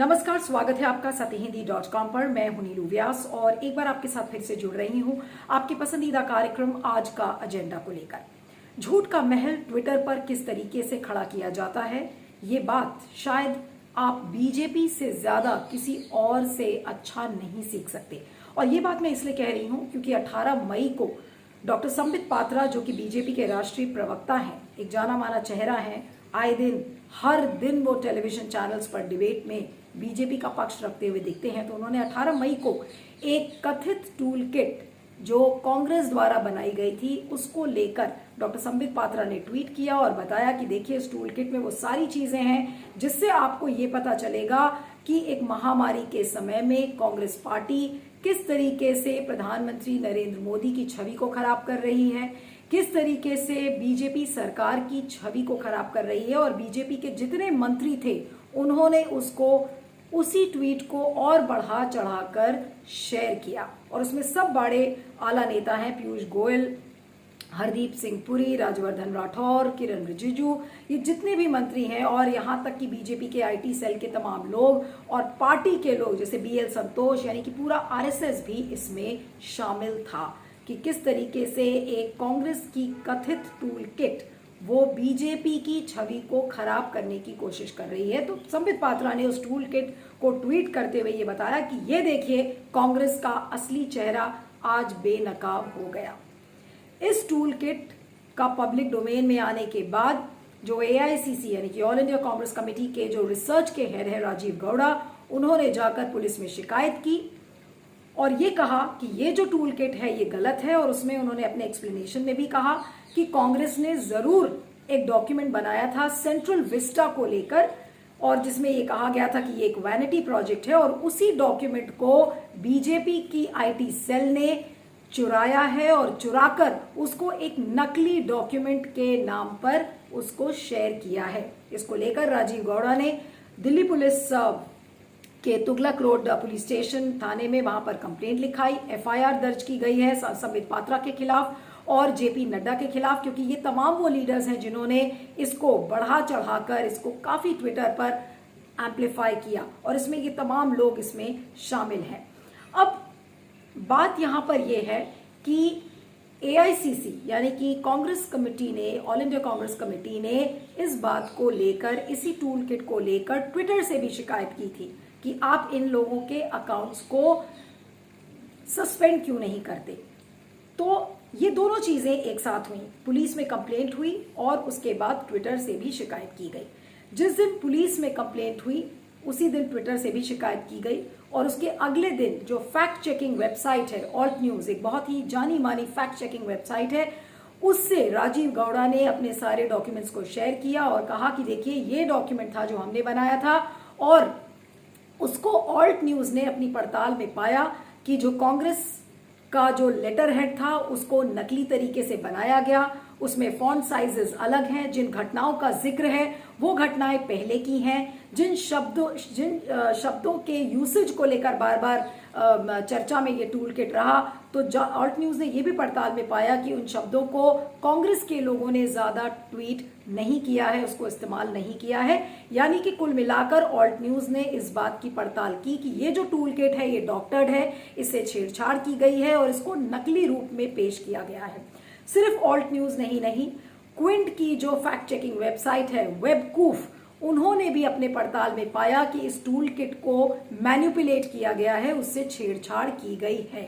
नमस्कार, स्वागत है आपका सत्यहिंदी.com पर। मैं हूं नीलू व्यास और एक बार आपके साथ फिर से जुड़ रही हूं आपके पसंदीदा कार्यक्रम आज का एजेंडा को लेकर। झूठ का महल ट्विटर पर किस तरीके से खड़ा किया जाता है, ये बात शायद आप बीजेपी से ज्यादा किसी और से अच्छा नहीं सीख सकते। और ये बात मैं इसलिए कह रही हूं क्योंकि 18 मई को डॉक्टर संबित पात्रा, जो कि बीजेपी के राष्ट्रीय प्रवक्ता हैं, एक जाना माना चेहरा है, आए दिन हर दिन वो टेलीविजन चैनल्स पर डिबेट में बीजेपी का पक्ष रखते हुए दिखते हैं। तो उन्होंने 18 मई को एक कथित टूल किट जो कांग्रेस द्वारा बनाई गई थी उसको लेकर डॉक्टर संबित पात्रा ने ट्वीट किया और बताया कि देखिए, इस टूल किट में वो सारी चीजें हैं जिससे आपको ये पता चलेगा कि एक महामारी के समय में कांग्रेस पार्टी किस तरीके से प्रधानमंत्री नरेंद्र मोदी की छवि को खराब कर रही है, किस तरीके से बीजेपी सरकार की छवि को खराब कर रही है। और बीजेपी के जितने मंत्री थे उन्होंने उसी ट्वीट को और बढ़ा चढ़ाकर शेयर किया। और उसमें सब बड़े आला नेता हैं, पीयूष गोयल, हरदीप सिंह पुरी, राज्यवर्धन राठौर, किरण रिजिजू, ये जितने भी मंत्री हैं, और यहाँ तक कि बीजेपी के आईटी सेल के तमाम लोग और पार्टी के लोग जैसे बीएल संतोष, यानी कि पूरा आरएसएस भी इसमें शामिल था कि किस तरीके से एक कांग्रेस की कथित टूल किट वो बीजेपी की छवि को खराब करने की कोशिश कर रही है। तो संबित पात्रा ने उस टूल किट को ट्वीट करते हुए ये बताया कि ये देखिए, कांग्रेस का असली चेहरा आज बेनकाब हो गया। इस टूल किट का पब्लिक डोमेन में आने के बाद जो एआईसीसी यानी कि ऑल इंडिया कांग्रेस कमेटी के जो रिसर्च के हेड है राजीव गौड़ा, उन्होंने जाकर पुलिस में शिकायत की और ये कहा कि ये जो टूल किट है ये गलत है। और उसमें उन्होंने अपने एक्सप्लेनेशन में भी कहा कि कांग्रेस ने जरूर एक डॉक्यूमेंट बनाया था सेंट्रल विस्टा को लेकर, और जिसमें ये कहा गया था कि ये एक वैनिटी प्रोजेक्ट है, और उसी डॉक्यूमेंट को बीजेपी की आईटी सेल ने चुराया है और चुराकर उसको एक नकली डॉक्यूमेंट के नाम पर उसको शेयर किया है। इसको लेकर राजीव गौड़ा ने दिल्ली पुलिस के तुगलक रोड पुलिस स्टेशन थाने में वहां पर कंप्लेंट लिखाई, एफआईआर दर्ज की गई है संबित पात्रा के खिलाफ और जेपी नड्डा के खिलाफ, क्योंकि ये तमाम वो लीडर्स हैं जिन्होंने इसको बढ़ा चढ़ाकर इसको काफी ट्विटर पर एम्पलीफाई किया और इसमें ये तमाम लोग इसमें शामिल हैं। अब बात यहां पर यह है कि एआईसीसी यानी कि कांग्रेस कमेटी ने, ऑल इंडिया कांग्रेस कमेटी ने इस बात को लेकर, इसी टूल किट को लेकर ट्विटर से भी शिकायत की थी कि आप इन लोगों के अकाउंट्स को सस्पेंड क्यों नहीं करते। तो ये दोनों चीजें एक साथ हुई, पुलिस में कंप्लेंट हुई और उसके बाद ट्विटर से भी शिकायत की गई। जिस दिन पुलिस में कंप्लेंट हुई उसी दिन ट्विटर से भी शिकायत की गई, और उसके अगले दिन जो फैक्ट चेकिंग वेबसाइट है ऑल्ट न्यूज, एक बहुत ही जानी मानी फैक्ट चेकिंग वेबसाइट है, उससे राजीव गौड़ा ने अपने सारे डॉक्यूमेंट्स को शेयर किया और कहा कि देखिए, ये डॉक्यूमेंट था जो हमने बनाया था। और उसको ऑल्ट न्यूज ने अपनी पड़ताल में पाया कि जो कांग्रेस का जो लेटर हेड था उसको नकली तरीके से बनाया गया, उसमें फॉन्ट साइजेस अलग हैं, जिन घटनाओं का जिक्र है वो घटनाएं पहले की हैं, जिन शब्दों के यूसेज को लेकर बार बार चर्चा में ये टूल किट रहा, तो ऑल्ट न्यूज ने ये भी पड़ताल में पाया कि उन शब्दों को कांग्रेस के लोगों ने ज्यादा ट्वीट नहीं किया है, उसको इस्तेमाल नहीं किया है। यानी कि कुल मिलाकर ऑल्ट न्यूज ने इस बात की पड़ताल की कि ये जो टूल किट है ये डॉक्टर्ड है, इससे छेड़छाड़ की गई है और इसको नकली रूप में पेश किया गया है। सिर्फ ऑल्ट न्यूज नहीं, क्विंट की जो फैक्ट चेकिंग वेबसाइट है वेबकूफ, उन्होंने भी अपने पड़ताल में पाया कि इस टूल किट को मैनिपुलेट किया गया है, उससे छेड़छाड़ की गई है।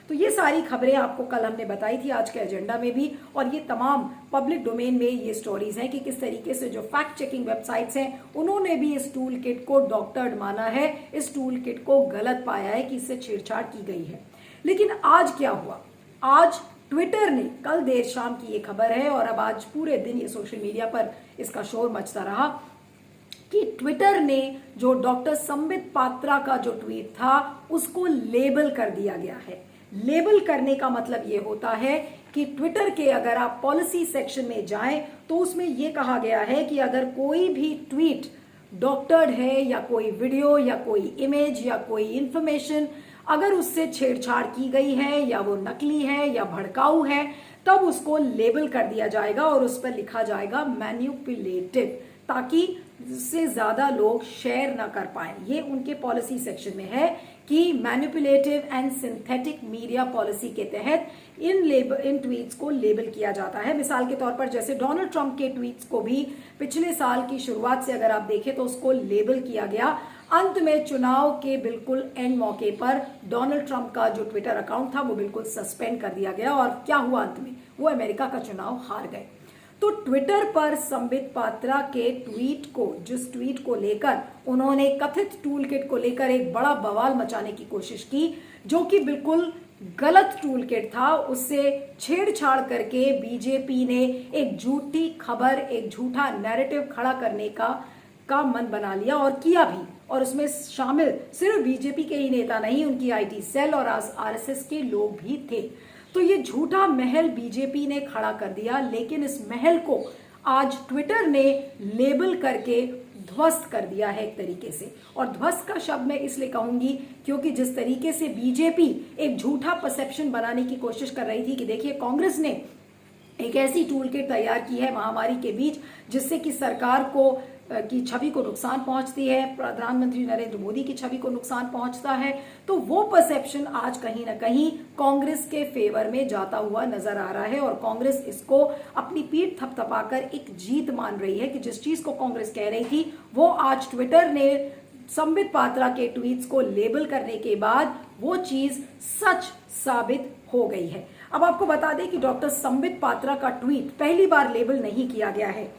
तो ये सारी खबरें आपको कल हमने बताई थी आज के एजेंडा में भी, और ये तमाम पब्लिक डोमेन में ये स्टोरीज हैं कि किस तरीके से जो फैक्ट चेकिंग वेबसाइट्स हैं उन्होंने भी इस टूल किट को डॉक्टर्ड माना है, इस टूल किट को गलत पाया है कि इससे छेड़छाड़ की गई है। लेकिन आज क्या हुआ? आज ट्विटर ने, कल देर शाम की ये खबर है और अब आज पूरे दिन ये सोशल मीडिया पर इसका शोर मचता रहा कि ट्विटर ने जो डॉक्टर संबित पात्रा का जो ट्वीट था उसको लेबल कर दिया गया है। लेबल करने का मतलब ये होता है कि ट्विटर के अगर आप पॉलिसी सेक्शन में जाएं तो उसमें ये कहा गया है कि अगर कोई भी ट्वीट डॉक्टर्ड है या कोई वीडियो या कोई इमेज या कोई इंफॉर्मेशन अगर उससे छेड़छाड़ की गई है या वो नकली है या भड़काऊ है, तब उसको लेबल कर दिया जाएगा और उस पर लिखा जाएगा मैन्युपुलेटिव, ताकि से ज्यादा लोग शेयर ना कर पाए। ये उनके पॉलिसी सेक्शन में है कि manipulative and synthetic media policy के तहत इन ट्वीट्स को लेबल किया जाता है। मिसाल के तौर पर जैसे डोनाल्ड ट्रंप के ट्वीट्स को भी पिछले साल की शुरुआत से अगर आप देखें तो उसको लेबल किया गया। अंत में चुनाव के बिल्कुल एंड मौके पर डोनाल्ड ट्रंप का जो ट्विटर अकाउंट था वो बिल्कुल सस्पेंड कर दिया गया और क्या हुआ अंत में, वो अमेरिका का चुनाव हार गए। तो ट्विटर पर संबित पात्रा के ट्वीट को, जिस ट्वीट को लेकर उन्होंने कथित टूल किट को लेकर एक बड़ा बवाल मचाने की कोशिश की, जो कि बिल्कुल गलत टूल किट था, उससे छेड़छाड़ करके बीजेपी ने एक झूठी खबर, एक झूठा नैरेटिव खड़ा करने का मन बना लिया और किया भी। और उसमें शामिल सिर्फ बीजेपी के ही नेता नहीं, उनकी आईटी सेल और आरएसएस के लोग भी थे। तो ये झूठा महल बीजेपी ने खड़ा कर दिया, लेकिन इस महल को आज ट्विटर ने लेबल करके ध्वस्त कर दिया है एक तरीके से। और ध्वस्त का शब्द मैं इसलिए कहूंगी क्योंकि जिस तरीके से बीजेपी एक झूठा परसेप्शन बनाने की कोशिश कर रही थी कि देखिए कांग्रेस ने एक ऐसी टूल किट तैयार की है महामारी के बीच जिससे कि सरकार को की छवि को नुकसान पहुंचती है, प्रधानमंत्री नरेंद्र मोदी की छवि को नुकसान पहुंचता है, तो वो परसेप्शन आज कहीं ना कहीं कांग्रेस के फेवर में जाता हुआ नजर आ रहा है और कांग्रेस इसको अपनी पीठ थपथपाकर एक जीत मान रही है कि जिस चीज को कांग्रेस कह रही थी वो आज ट्विटर ने संबित पात्रा के ट्वीट्स को लेबल करने के बाद वो चीज सच साबित हो गई है। अब आपको बता दें कि डॉक्टर संबित पात्रा का ट्वीट पहली बार लेबल नहीं किया गया है।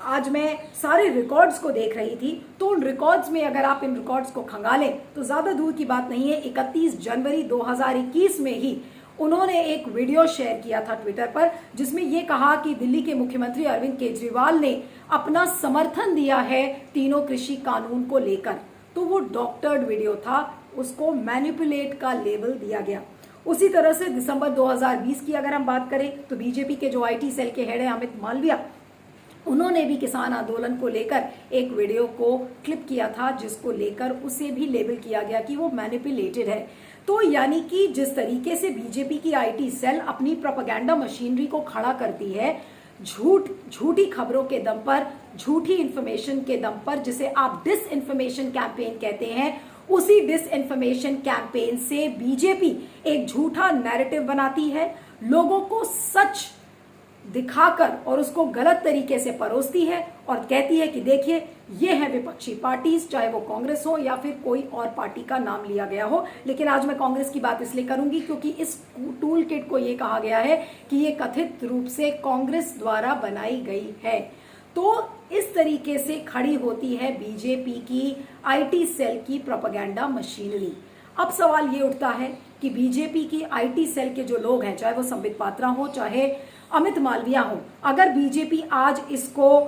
आज मैं सारे रिकॉर्ड्स को देख रही थी तो उन रिकॉर्ड्स में अगर आप इन रिकॉर्ड्स को खंगालें तो ज्यादा दूर की बात नहीं है, 31 जनवरी 2021 में ही उन्होंने एक वीडियो शेयर किया था ट्विटर पर जिसमें यह कहा कि दिल्ली के मुख्यमंत्री अरविंद केजरीवाल ने अपना समर्थन दिया है तीनों कृषि कानून को लेकर। तो वो डॉक्टर्ड वीडियो था, उसको मैनिपुलेट का लेबल दिया गया। उसी तरह से दिसंबर 2020 की अगर हम बात करें तो बीजेपी के जो आईटी सेल के हेड है अमित मालविया, उन्होंने भी किसान आंदोलन को लेकर एक वीडियो को क्लिप किया था जिसको लेकर उसे भी लेबल किया गया कि वो मैनिपुलेटेड है। तो यानी कि जिस तरीके से बीजेपी की आईटी सेल अपनी प्रोपेगेंडा मशीनरी को खड़ा करती है झूठी खबरों के दम पर, झूठी इंफॉर्मेशन के दम पर, जिसे आप डिस इन्फॉर्मेशन कैंपेन कहते हैं, उसी डिस इन्फॉर्मेशन कैंपेन से बीजेपी एक झूठा नैरेटिव बनाती है, लोगों को सच दिखाकर और उसको गलत तरीके से परोसती है और कहती है कि देखिए ये है विपक्षी पार्टीज, चाहे वो कांग्रेस हो या फिर कोई और पार्टी का नाम लिया गया हो। लेकिन आज मैं कांग्रेस की बात इसलिए करूंगी क्योंकि इस टूल किट को ये कहा गया है कि ये कथित रूप से कांग्रेस द्वारा बनाई गई है। तो इस तरीके से खड़ी होती है बीजेपी की आईटी सेल की प्रोपेगेंडा मशीनरी। अब सवाल ये उठता है कि बीजेपी की आईटी सेल के जो लोग हैं, चाहे वो संबित पात्रा हो चाहे अमित मालविया हो, अगर बीजेपी आज इसको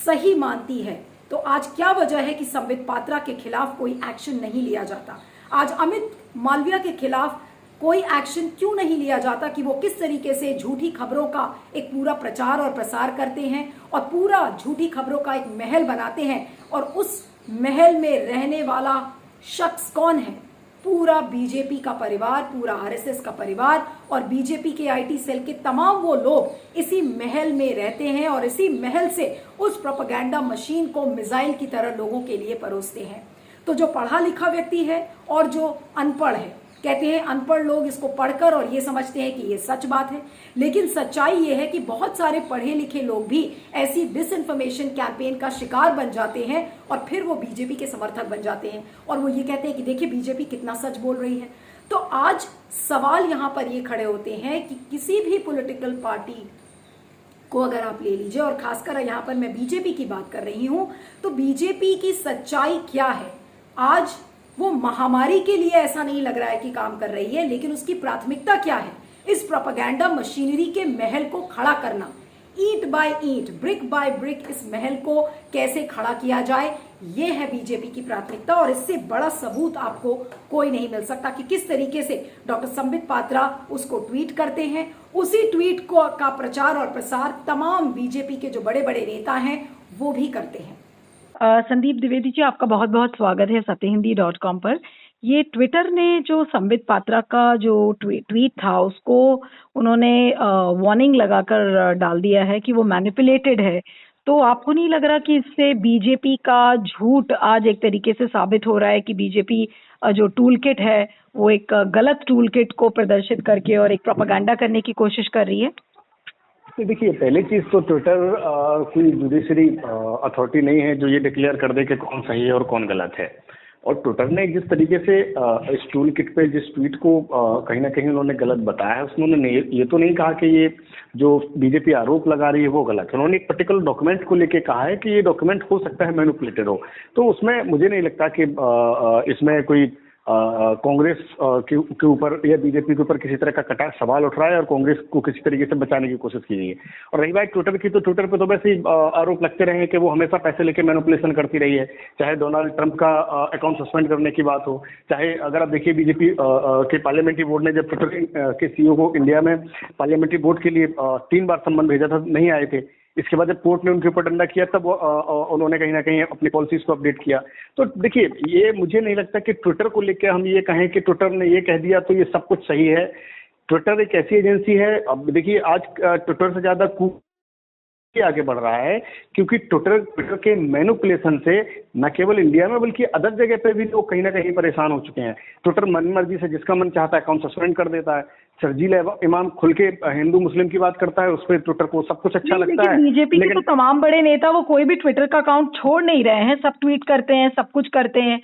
सही मानती है तो आज क्या वजह है कि संबित पात्रा के खिलाफ कोई एक्शन नहीं लिया जाता? आज अमित मालविया के खिलाफ कोई एक्शन क्यों नहीं लिया जाता कि वो किस तरीके से झूठी खबरों का एक पूरा प्रचार और प्रसार करते हैं और पूरा झूठी खबरों का एक महल बनाते हैं, और उस महल में रहने वाला शख्स कौन है? पूरा बीजेपी का परिवार, पूरा आरएसएस का परिवार और बीजेपी के आईटी सेल के तमाम वो लोग इसी महल में रहते हैं और इसी महल से उस प्रोपेगेंडा मशीन को मिसाइल की तरह लोगों के लिए परोसते हैं। तो जो पढ़ा लिखा व्यक्ति है और जो अनपढ़ है, कहते हैं अनपढ़ लोग इसको पढ़कर और ये समझते हैं कि ये सच बात है, लेकिन सच्चाई ये है कि बहुत सारे पढ़े लिखे लोग भी ऐसी डिसइंफॉर्मेशन कैंपेन का शिकार बन जाते हैं और फिर वो बीजेपी के समर्थक बन जाते हैं और वो ये कहते हैं कि देखिए बीजेपी कितना सच बोल रही है। तो आज सवाल यहाँ पर ये खड़े होते हैं कि किसी भी पॉलिटिकल पार्टी को अगर आप ले लीजिए, और खासकर यहाँ पर मैं बीजेपी की बात कर रही हूँ, तो बीजेपी की सच्चाई क्या है? आज वो महामारी के लिए ऐसा नहीं लग रहा है कि काम कर रही है, लेकिन उसकी प्राथमिकता क्या है? इस प्रोपेगेंडा मशीनरी के महल को खड़ा करना, ईंट बाय ईंट, ब्रिक बाय ब्रिक इस महल को कैसे खड़ा किया जाए, ये है बीजेपी की प्राथमिकता। और इससे बड़ा सबूत आपको कोई नहीं मिल सकता कि किस तरीके से डॉक्टर संबित पात्रा उसको ट्वीट करते हैं। उसी ट्वीट को का प्रचार और प्रसार तमाम बीजेपी के जो बड़े बड़े नेता हैं वो भी करते हैं। संदीप द्विवेदी जी, आपका बहुत बहुत स्वागत है सत्यहिंदी.com पर। ये ट्विटर ने जो संबित पात्रा का जो ट्वीट था उसको उन्होंने वार्निंग लगाकर डाल दिया है कि वो मैनिपुलेटेड है। तो आपको नहीं लग रहा कि इससे बीजेपी का झूठ आज एक तरीके से साबित हो रहा है कि बीजेपी जो टूल किट है वो एक गलत टूल किट को प्रदर्शित करके और एक प्रोपेगेंडा करने की कोशिश कर रही है? तो देखिए, पहली चीज तो ट्विटर कोई जुडिशरी अथॉरिटी नहीं है जो ये डिक्लेयर कर दे कि कौन सही है और कौन गलत है। और ट्विटर ने जिस तरीके से इस टूल किट पे जिस ट्वीट को कहीं ना कहीं उन्होंने गलत बताया है, उसमें उन्होंने ये तो नहीं कहा कि ये जो बीजेपी आरोप लगा रही है वो गलत है। उन्होंने एक पर्टिकुलर डॉक्यूमेंट को लेके कहा है कि ये डॉक्यूमेंट हो सकता है मैनिपुलेटेड हो। तो उसमें मुझे नहीं लगता कि इसमें कोई कांग्रेस के ऊपर या बीजेपी के ऊपर किसी तरह का कटा सवाल उठ रहा है और कांग्रेस को किसी तरीके से बचाने की कोशिश की गई है। और रही बात ट्विटर की, तो ट्विटर पे तो वैसे ही आरोप लगते रहे हैं कि वो हमेशा पैसे लेके मैनिपुलेशन करती रही है। चाहे डोनाल्ड ट्रंप का अकाउंट सस्पेंड करने की बात हो, चाहे अगर आप देखिए बीजेपी के पार्लियामेंट्री बोर्ड ने जब ट्विटर के सीईओ को इंडिया में पार्लियामेंट्री बोर्ड के लिए 3 बार सम्मन भेजा था, नहीं आए थे। इसके बाद जब कोर्ट ने उनके ऊपर डंडा किया तब उन्होंने कहीं ना कहीं अपनी पॉलिसीज को अपडेट किया। तो देखिए, ये मुझे नहीं लगता कि ट्विटर को लेकर हम ये कहें कि ट्विटर ने ये कह दिया तो ये सब कुछ सही है। ट्विटर एक ऐसी एजेंसी है, अब देखिए आज ट्विटर से ज़्यादा आगे बढ़ रहा है, क्योंकि ट्विटर के मैनिपुलेशन से न केवल इंडिया में बल्कि अदर जगह पे भी लोग कहीं ना कहीं परेशान हो चुके हैं। ट्विटर मन मर्जी से जिसका मन चाहता है अकाउंट सस्पेंड कर देता है। शर्जील इमाम खुल के हिंदू मुस्लिम की बात करता है, उस पर ट्विटर को सब कुछ अच्छा लगता है। बीजेपी के तो तमाम बड़े नेता वो कोई भी ट्विटर का अकाउंट छोड़ नहीं रहे हैं, सब ट्वीट करते हैं, सब कुछ करते हैं।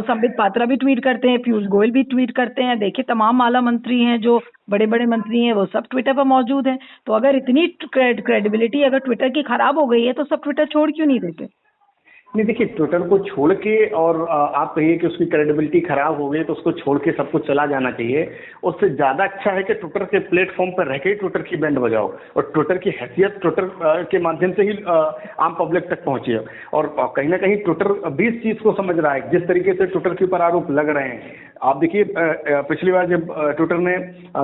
संबित पात्रा भी ट्वीट करते हैं, पीयूष गोयल भी ट्वीट करते हैं। देखिए, तमाम आला मंत्री हैं, जो बड़े बड़े मंत्री हैं, वो सब ट्विटर पर मौजूद हैं। तो अगर इतनी क्रेडिबिलिटी अगर ट्विटर की खराब हो गई है तो सब ट्विटर छोड़ क्यों नहीं देते? नहीं, देखिए, ट्विटर को छोड़ के और आप कहिए कि उसकी क्रेडिबिलिटी खराब हो गई तो उसको छोड़ के सब कुछ चला जाना चाहिए। उससे ज़्यादा अच्छा है कि ट्विटर के प्लेटफॉर्म पर रह के ही ट्विटर की बैंड बजाओ और ट्विटर की हैसियत ट्विटर के माध्यम से ही आम पब्लिक तक पहुँचे। और कहीं ना कहीं ट्विटर भी इस चीज़ को समझ रहा है, जिस तरीके से ट्विटर के ऊपर आरोप लग रहे हैं। आप देखिए, पिछली बार जब ट्विटर ने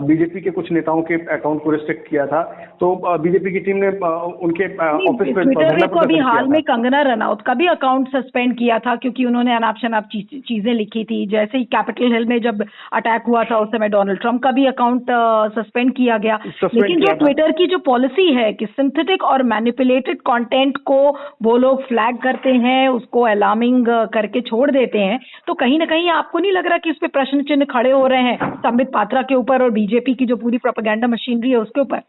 बीजेपी के कुछ नेताओं के अकाउंट को रिस्ट्रिक्ट किया था तो बीजेपी की टीम ने उनके ऑफिस पे ट्विटर ने तो अभी हाल में कंगना रनौत का भी अकाउंट सस्पेंड किया था, क्योंकि उन्होंने अनाप शनाप चीजें लिखी थी। जैसे ही कैपिटल हिल में जब अटैक हुआ था उस समय डोनाल्ड ट्रंप का भी अकाउंट सस्पेंड किया गया। लेकिन जो ट्विटर की जो पॉलिसी है कि सिंथेटिक और मैनिपुलेटेड कंटेंट को वो लोग फ्लैग करते हैं, उसको अलार्मिंग करके छोड़ देते हैं, तो कहीं ना कहीं आपको नहीं लग रहा कि इस पे प्रश्न चिन्ह खड़े हो रहे हैं संबित पात्रा के ऊपर और बीजेपी की जो पूरी प्रोपेगेंडा मशीनरी है उसके ऊपर?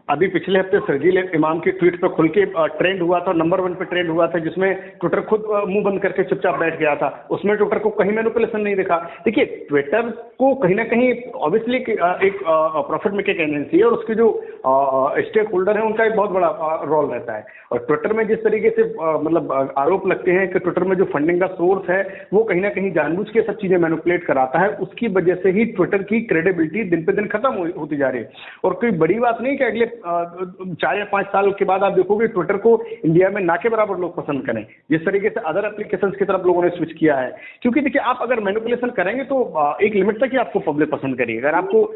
अभी पिछले हफ्ते शर्जील इमाम के ट्वीट पर खुल के ट्रेंड हुआ था, नंबर 1 पे ट्रेंड हुआ था, जिसमें ट्विटर खुद मुंह बंद करके चुपचाप बैठ गया था। उसमें ट्विटर को कहीं मैनिपुलेशन नहीं दिखा। देखिए, ट्विटर को कहीं ना कहीं ऑब्वियसली एक प्रॉफिट मेकिंग एजेंसी है और उसके जो स्टेक होल्डर है उनका एक बहुत बड़ा रोल रहता है। और ट्विटर में जिस तरीके से मतलब आरोप लगते हैं कि ट्विटर में जो फंडिंग का सोर्स है वो कहीं ना कहीं जानबूझ के सब चीजें मैनिपुलेट कराता है, उसकी वजह से ही ट्विटर की क्रेडिबिलिटी दिन पे दिन खत्म होती जा रही है। और कोई बड़ी बात नहीं कि अगले 4 या 5 साल के बाद आप देखोगे ट्विटर को इंडिया में ना के बराबर लोग पसंद करें, जिस तरीके से अदर एप्लीकेशंस की तरफ लोगों ने स्विच किया है। क्योंकि देखिए, आप अगर मैनिपुलेशन करेंगे तो एक लिमिट तक ही आपको पब्लिक पसंद करेगी। अगर आपको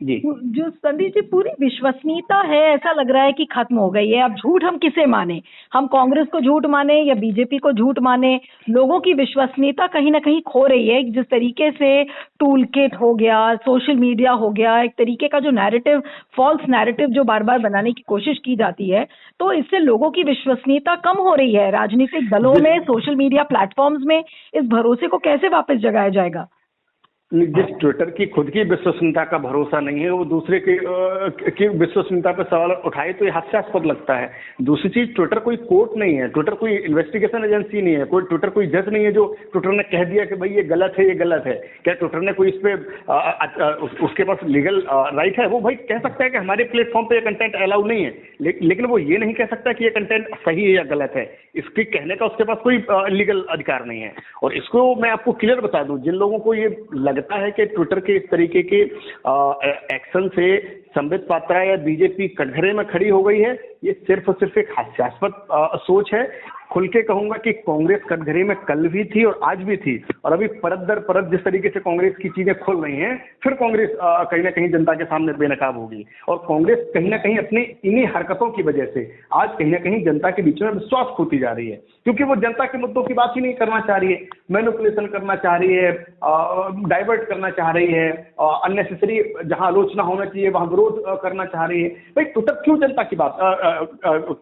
जी, जो संदीप जी पूरी विश्वसनीयता है, ऐसा लग रहा है कि खत्म हो गई है। अब झूठ हम किसे माने, हम कांग्रेस को झूठ माने या बीजेपी को झूठ माने, लोगों की विश्वसनीयता कहीं ना कहीं खो रही है। जिस तरीके से टूल किट हो गया, सोशल मीडिया हो गया, एक तरीके का जो नैरेटिव, फॉल्स नैरेटिव जो बार बार बनाने की कोशिश की जाती है, तो इससे लोगों की विश्वसनीयता कम हो रही है। राजनीतिक दलों में, सोशल मीडिया प्लेटफॉर्म्स में इस भरोसे को कैसे वापस जगाया जाएगा? जिस ट्विटर की खुद की विश्वसनीयता का भरोसा नहीं है, वो दूसरे की विश्वसनीयता पर सवाल उठाए तो ये हास्यास्पद लगता है। दूसरी चीज, ट्विटर कोई कोर्ट नहीं है, ट्विटर कोई इन्वेस्टिगेशन एजेंसी नहीं है, ट्विटर कोई जज नहीं है जो ट्विटर ने कह दिया कि भाई ये गलत है, ये गलत है। क्या ट्विटर ने कोई इस पे उसके पास लीगल राइट है? वो भाई कह सकता है कि हमारे प्लेटफॉर्म पे ये कंटेंट अलाउ नहीं है, लेकिन वो ये नहीं कह सकता कि ये कंटेंट सही है या गलत है। इसके कहने का उसके पास कोई लीगल अधिकार नहीं है। और इसको मैं आपको क्लियर बता दूं, जिन लोगों को ये लगता है कि ट्विटर के इस तरीके के एक्शन से संबित पात्रा या बीजेपी कटघरे में खड़ी हो गई है, ये सिर्फ और सिर्फ एक हास्यास्पद सोच है। खुल के कहूंगा कि कांग्रेस कटघरे में कल भी थी और आज भी थी, और अभी परत दर परत जिस तरीके से कांग्रेस की चीजें खुल रही हैं, फिर कांग्रेस कहीं ना कहीं जनता के सामने बेनकाब होगी। और कांग्रेस कहीं ना कहीं अपनी इन्हीं हरकतों की वजह से आज कहीं ना कहीं जनता के बीच में विश्वास खोती जा रही है, क्योंकि वो जनता के मुद्दों की बात ही नहीं करना चाह रही है। मैनिपुलेशन करना चाह रही है, डाइवर्ट करना चाह रही है, अननेसेसरी जहां आलोचना होना चाहिए वहां विरोध करना चाह रही है। भाई ट्विटर क्यों जनता की बात,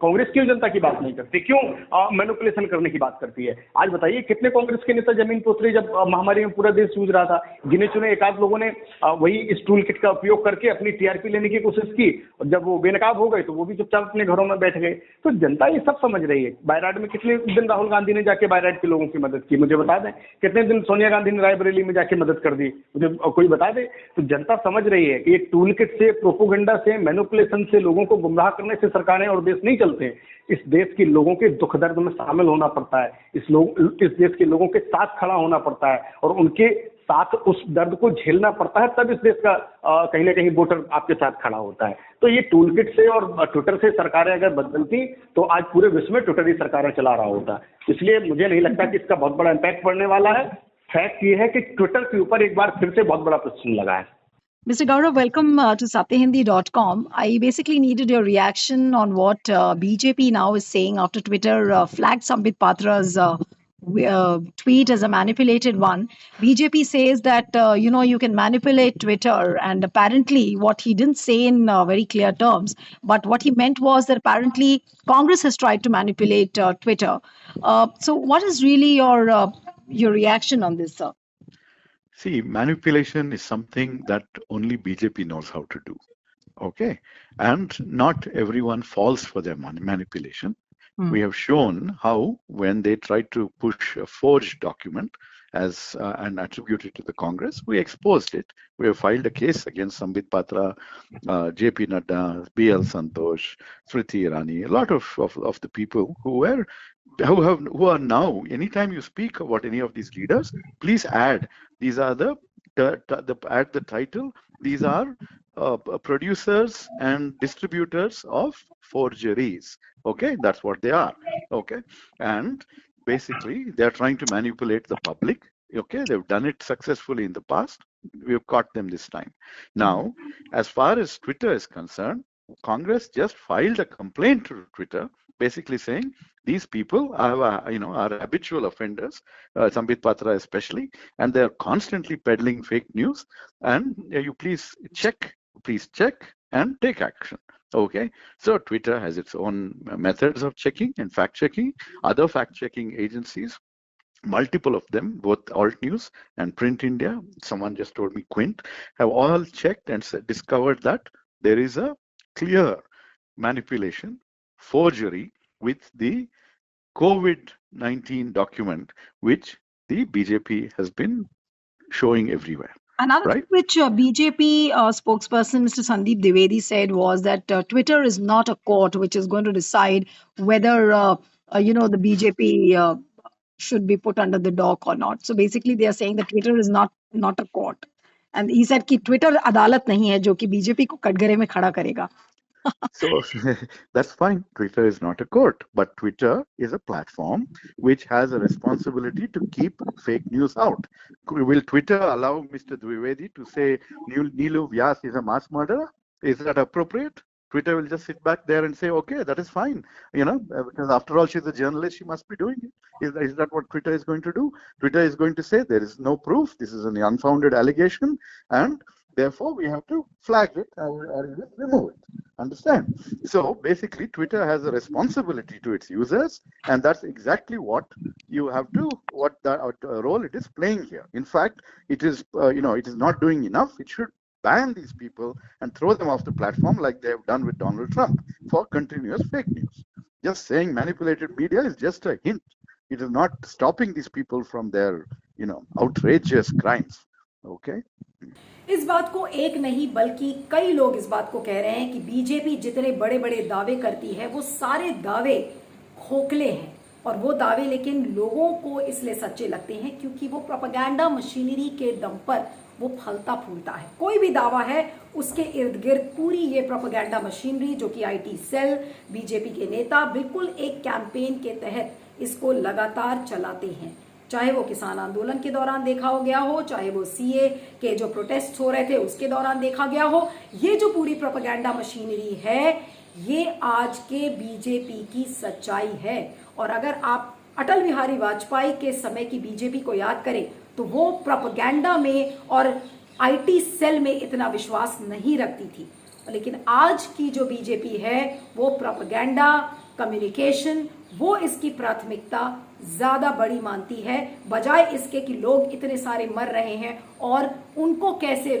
कांग्रेस क्यों जनता की बात नहीं करती, क्यों मैनिपुलेशन करने की बात करती है? आज बताइए कितने कांग्रेस के नेता जमीन पर उतरे जब महामारी में पूरा देश जूझ रहा था? गिने चुने एक आध लोगों ने वही इस टूल किट का उपयोग करके अपनी टीआरपी लेने की कोशिश की, और जब वो बेनकाब हो गए तो वो भी चुपचाप अपने घरों में बैठ गए। तो जनता ये सब समझ रही है। बायराड में कितने दिन राहुल गांधी ने जाके बायराड के लोगों की मदद की, मुझे बता दें। कितने दिन सोनिया गांधी ने रायबरेली में जाके मदद कर दी, मुझे कोई बता दे। तो जनता समझ रही है कि एक टूल किट से, प्रोपोगंडा से, मैनिपुलेशन से, लोगों को गुमराह करने से सरकारें और देश नहीं चलते हैं। इस देश के लोगों के दुख दर्द में शामिल होना पड़ता है, इस देश के लोगों के साथ खड़ा होना पड़ता है, और उनके साथ उस दर्द को झेलना पड़ता है, तब इस देश का कहीं ना कहीं वोटर आपके साथ खड़ा होता है। तो ये टूल किट से और ट्विटर से सरकारें अगर बदलती तो आज पूरे विश्व में ट्विटर ही सरकारें चला रहा होता। इसलिए मुझे नहीं लगता कि इसका बहुत बड़ा इम्पैक्ट पड़ने वाला है। फैक्ट ये है कि ट्विटर के ऊपर एक बार फिर से बहुत बड़ा प्रश्न लगा है। Mr. Gaurav, welcome to satyahindi.com. I basically needed your reaction on what BJP now is saying after Twitter flagged Sambit Patra's tweet as a manipulated one. BJP says that, you can manipulate Twitter, and apparently what he didn't say in very clear terms, but what he meant was that apparently Congress has tried to manipulate Twitter. So what is really your reaction on this, sir? See, manipulation is something that only BJP knows how to do. Okay. And not everyone falls for their manipulation. We have shown how when they tried to push a forged document and attribute it to the Congress, we exposed it. We have filed a case against Sambit Patra, JP Nadda, BL Santosh, Smriti Irani, a lot of the people who are now, anytime you speak about any of these leaders, please add, these are add the title, these are producers and distributors of forgeries. Okay, that's what they are. Okay, and basically they are trying to manipulate the public. Okay, they've done it successfully in the past. We've caught them this time. Now, as far as Twitter is concerned, Congress just filed a complaint to Twitter, basically saying these people are habitual offenders, Sambit Patra especially, and they are constantly peddling fake news. And you please check and take action. Okay, so Twitter has its own methods of checking and fact checking. Other fact checking agencies, multiple of them, both Alt News and Print India, someone just told me Quint, have all checked and discovered that there is a clear manipulation, forgery with the COVID-19 document, which the BJP has been showing everywhere. Another thing which BJP spokesperson Mr. Sandeep Dwivedi said was that Twitter is not a court which is going to decide whether the BJP should be put under the dock or not. So basically they are saying that Twitter is not a court. And he said कि Twitter अदालत नहीं है जो कि BJP को कटघरे में खड़ा करेगा. So that's fine. Twitter is not a court, but Twitter is a platform which has a responsibility to keep fake news out. Will Twitter allow Mr. Dwivedi to say Neelu Vyas is a mass murderer? Is that appropriate? Twitter will just sit back there and say, okay, that is fine. Because after all, she's a journalist, she must be doing it. Is that what Twitter is going to do? Twitter is going to say there is no proof. This is an unfounded allegation, and therefore we have to flag it or remove it. Understand? So basically, Twitter has a responsibility to its users, and that's exactly what you have to, what the role it is playing here. In fact, it is, it is not doing enough. It should ban these people and throw them off the platform like they have done with Donald Trump for continuous fake news. Just saying manipulated media is just a hint. It is not stopping these people from their, outrageous crimes. Okay? इस बात को एक नहीं बल्कि कई लोग इस बात को कह रहे हैं कि बीजेपी जितने बड़े बड़े दावे करती है वो सारे दावे खोखले हैं, और वो दावे लेकिन लोगों को इसलिए सच्चे लगते हैं क्योंकि वो प्रोपेगेंडा मशीनरी के दम पर वो फलता फूलता है। कोई भी दावा है उसके इर्द गिर्द पूरी ये प्रोपेगेंडा मशीनरी, जो कि आईटी सेल, बीजेपी के नेता बिल्कुल एक कैंपेन के तहत इसको लगातार चलाते हैं। चाहे वो किसान आंदोलन के दौरान देखा हो गया हो, चाहे वो सीए के जो प्रोटेस्ट हो रहे थे उसके दौरान देखा गया हो, ये जो पूरी प्रोपेगेंडा मशीनरी है ये आज के बीजेपी की सच्चाई है। और अगर आप अटल बिहारी वाजपेयी के समय की बीजेपी को याद करें तो वो प्रोपेगेंडा में और आईटी सेल में इतना विश्वास नहीं रखती थी, लेकिन आज की जो बीजेपी है वो प्रोपेगेंडा, कम्युनिकेशन, वो इसकी प्राथमिकता ज्यादा बड़ी मानती है, बजाय इसके कि लोग इतने सारे मर रहे हैं और उनको कैसे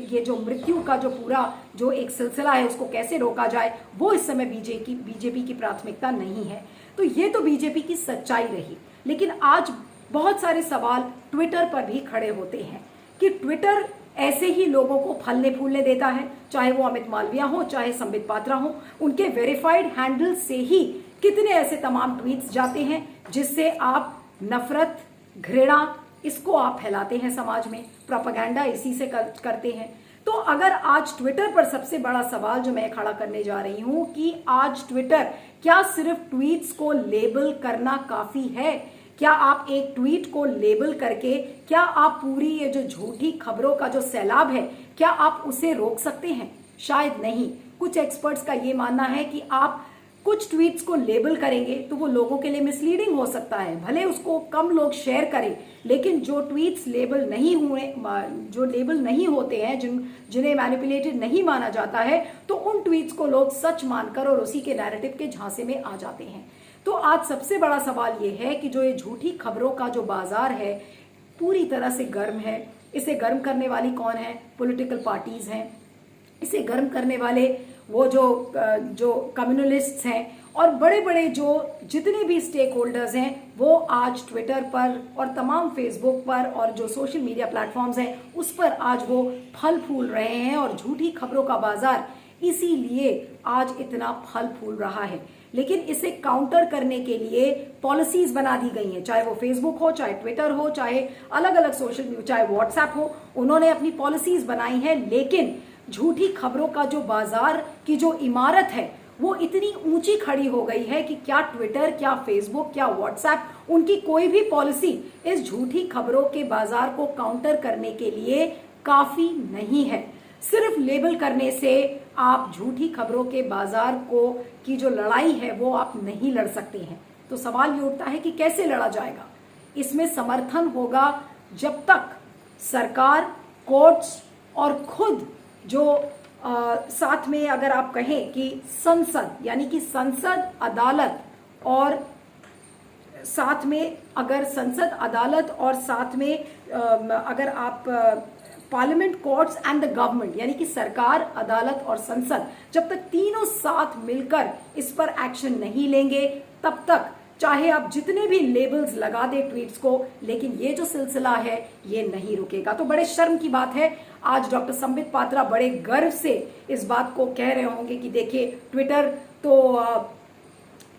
ये जो मृत्यु का जो पूरा जो एक सिलसिला है उसको कैसे रोका जाए, वो इस समय बीजेपी की प्राथमिकता नहीं है। तो ये तो बीजेपी की सच्चाई रही। लेकिन आज बहुत सारे सवाल ट्विटर पर भी खड़े होते हैं कि ट्विटर ऐसे ही लोगों को फलने फूलने देता है, चाहे वो अमित मालविया हो, चाहे संबित पात्रा हो, उनके वेरीफाइड हैंडल से ही कितने ऐसे तमाम ट्वीट्स जाते हैं जिससे आप नफरत, घृणा, इसको आप फैलाते हैं समाज में, प्रोपेगेंडा इसी से करते हैं। तो अगर आज ट्विटर पर सबसे बड़ा सवाल जो मैं खड़ा करने जा रही हूं कि आज ट्विटर क्या सिर्फ ट्वीट्स को लेबल करना काफी है? क्या आप एक ट्वीट को लेबल करके क्या आप पूरी ये जो झूठी खबरों का जो सैलाब है क्या आप उसे रोक सकते हैं? शायद नहीं। कुछ एक्सपर्ट्स का ये मानना है कि आप कुछ ट्वीट्स को लेबल करेंगे तो वो लोगों के लिए मिसलीडिंग हो सकता है, भले उसको कम लोग शेयर करें, लेकिन जो ट्वीट्स लेबल नहीं हुए, जो लेबल नहीं होते हैं, जिन्हें मैनिपुलेटेड नहीं माना जाता है, तो उन ट्वीट्स को लोग सच मानकर और उसी के नैरेटिव के झांसे में आ जाते हैं। तो आज सबसे बड़ा सवाल ये है कि जो ये झूठी खबरों का जो बाजार है पूरी तरह से गर्म है। इसे गर्म करने वाली कौन है? पॉलिटिकल पार्टीज हैं। इसे गर्म करने वाले वो जो कम्युनलिस्ट्स हैं और बड़े बड़े जो जितने भी स्टेक होल्डर्स हैं वो आज ट्विटर पर और तमाम फेसबुक पर और जो सोशल मीडिया प्लेटफॉर्म्स हैं उस पर आज वो फल फूल रहे हैं और झूठी खबरों का बाजार इसीलिए आज इतना फल फूल रहा है। लेकिन इसे काउंटर करने के लिए पॉलिसीज बना दी गई हैं, चाहे वो फेसबुक हो, चाहे ट्विटर हो, चाहे अलग अलग सोशल मीडिया, चाहे व्हाट्सएप हो, उन्होंने अपनी पॉलिसीज बनाई हैं। लेकिन झूठी खबरों का जो बाजार की जो इमारत है वो इतनी ऊंची खड़ी हो गई है कि क्या ट्विटर, क्या फेसबुक, क्या व्हाट्सएप, उनकी कोई भी पॉलिसी इस झूठी खबरों के बाजार को काउंटर करने के लिए काफी नहीं है। सिर्फ लेबल करने से आप झूठी खबरों के बाजार को की जो लड़ाई है वो आप नहीं लड़ सकते हैं। तो सवाल ये उठता है कि कैसे लड़ा जाएगा? इसमें समर्थन होगा जब तक सरकार, कोर्ट्स और खुद जो साथ में अगर आप कहें कि संसद, यानी कि संसद, अदालत और साथ में अगर संसद, अदालत और साथ में अगर आप parliament, courts and the government, यानी कि सरकार, अदालत और संसद, जब तक तीनों साथ मिलकर इस पर एक्शन नहीं लेंगे तब तक चाहे आप जितने भी लेबल्स लगा दे ट्वीट्स को, लेकिन ये जो सिलसिला है ये नहीं रुकेगा। तो बड़े शर्म की बात है, आज डॉक्टर संबित पात्रा बड़े गर्व से इस बात को कह रहे होंगे कि देखिए ट्विटर तो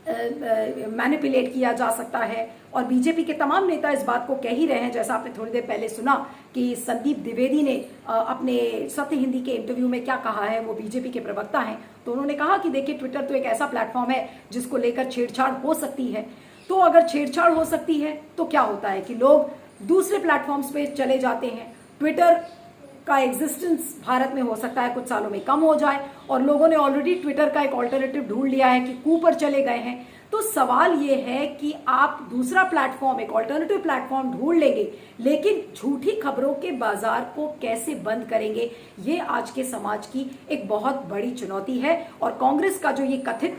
मैनिपुलेट किया जा सकता है, और बीजेपी के तमाम नेता इस बात को कह ही रहे हैं। जैसा आपने थोड़ी देर पहले सुना कि संदीप द्विवेदी ने अपने सत्य हिंदी के इंटरव्यू में क्या कहा है, वो बीजेपी के प्रवक्ता हैं, तो उन्होंने कहा कि देखिए ट्विटर तो एक ऐसा प्लेटफॉर्म है जिसको लेकर छेड़छाड़ हो सकती है। तो अगर छेड़छाड़ हो सकती है तो क्या होता है कि लोग दूसरे प्लेटफॉर्म्स पे चले जाते हैं। ट्विटर का एग्जिस्टेंस भारत में हो सकता है कुछ सालों में कम हो जाए, और लोगों ने ऑलरेडी ट्विटर का एक ऑल्टरनेटिव ढूंढ लिया है कि कू पर चले गए हैं। तो सवाल ये है कि आप दूसरा प्लेटफॉर्म, एक ऑल्टरनेटिव प्लेटफॉर्म ढूंढ लेंगे, लेकिन झूठी खबरों के बाजार को कैसे बंद करेंगे? ये आज के समाज की एक बहुत बड़ी चुनौती है। और कांग्रेस का जो ये कथित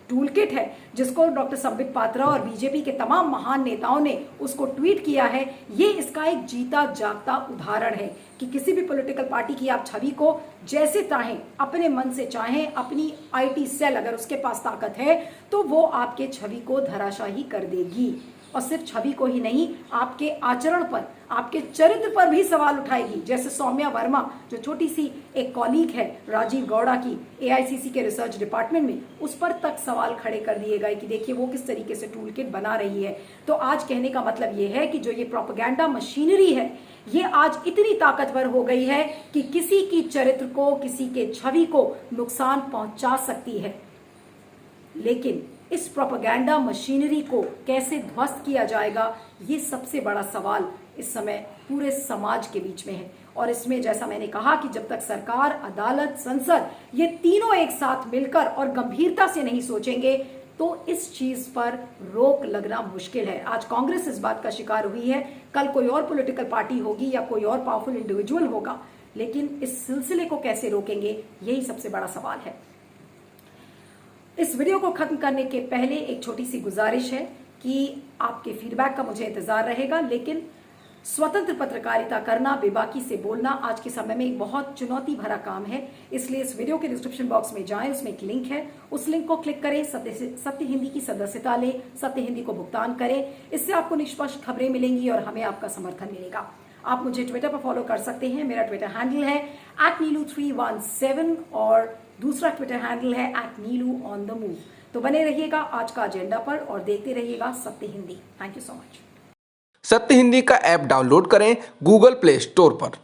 टूल किट है जिसको डॉक्टर संबित पात्रा और बीजेपी के तमाम महान नेताओं ने उसको ट्वीट किया है, ये इसका एक जीता जागता उदाहरण है कि किसी भी पॉलिटिकल पार्टी की आप छवि को जैसे चाहें, अपने मन से चाहें, अपनी आईटी सेल अगर उसके पास ताकत है तो वो आपके छवि को धराशाही कर देगी। और सिर्फ छवि को ही नहीं, आपके आचरण पर, आपके चरित्र पर भी सवाल उठाएगी। जैसे सौम्या वर्मा जो छोटी सी एक कॉलीग है राजीव गौड़ा की एआईसीसी के रिसर्च डिपार्टमेंट में, उस पर तक सवाल खड़े कर दिए गए कि देखिए वो किस तरीके से टूल किट बना रही है। तो आज कहने का मतलब ये है कि जो ये प्रोपेगेंडा मशीनरी है ये आज इतनी ताकतवर हो गई है कि किसी की चरित्र को, किसी के छवि को नुकसान पहुंचा सकती है। लेकिन इस प्रोपेगेंडा मशीनरी को कैसे ध्वस्त किया जाएगा, ये सबसे बड़ा सवाल इस समय पूरे समाज के बीच में है। और इसमें जैसा मैंने कहा कि जब तक सरकार, अदालत, संसद ये तीनों एक साथ मिलकर और गंभीरता से नहीं सोचेंगे तो इस चीज पर रोक लगना मुश्किल है। आज कांग्रेस इस बात का शिकार हुई है, कल कोई और पॉलिटिकल पार्टी होगी या कोई और पावरफुल इंडिविजुअल होगा, लेकिन इस सिलसिले को कैसे रोकेंगे, यही सबसे बड़ा सवाल है। इस वीडियो को खत्म करने के पहले एक छोटी सी गुजारिश है कि आपके फीडबैक का मुझे इंतजार रहेगा, लेकिन स्वतंत्र पत्रकारिता करना, बेबाकी से बोलना आज के समय में एक बहुत चुनौती भरा काम है। इसलिए इस वीडियो के डिस्क्रिप्शन बॉक्स में जाएं, उसमें एक लिंक है, उस लिंक को क्लिक करें, सत्य हिंदी की सदस्यता लें, सत्य हिंदी को भुगतान करें। इससे आपको निष्पक्ष खबरें मिलेंगी और हमें आपका समर्थन मिलेगा। आप मुझे ट्विटर पर फॉलो कर सकते हैं, मेरा ट्विटर हैंडल है @neelu317 और दूसरा ट्विटर हैंडल है @neelu_on_the_move। तो बने रहिएगा आज का एजेंडा पर और देखते रहिएगा सत्य Hindi. Thank you so much. सत्य हिंदी का ऐप डाउनलोड करें गूगल प्ले स्टोर पर।